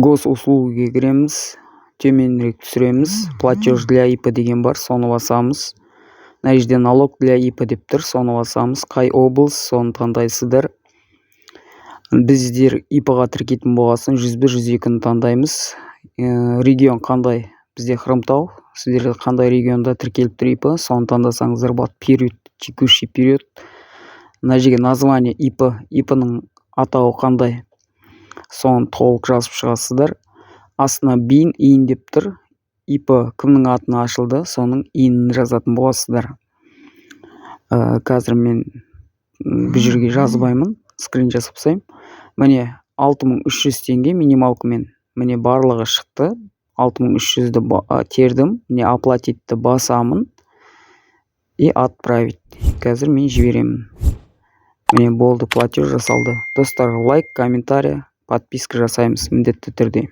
госуслугіге кіреміз, төменірек түсіреміз. Платеж для ИП деген бар, соны басамыз. Мына жерде налог для ИП деп тұр, соны басамыз. Қай облыс, соны таңдайсыздар. Біздер ИП-ға тіркейтін болғасын 101-102-ні таңдаймыз. Регион қандай? Бізде Хромтау. Сіздер қандай регионда тіркеліп тұр ИП, соны таңдасаңыздар болады. Период, текущий период. Мына жерге название ИП, ИП-ның атауы қандай? Соны толық жазып шығасыздар. Астына бин, ин деп тұр. ИП кімнің атына ашылды, соның инін жазатын боласыздар. Қазір мен бұл жерге жазбаймын, скрин жасап тастаймын. Міне 6300 теңге минималкамен. Міне барлығы шықты. 6300-ді тердім. Міне оплатитті басамын. И отправить. Қазір мен жіберемін. Міне болды, платеж жасалды. Достар, лайк, комментарий, подписка жасаймыз міндетті түрде.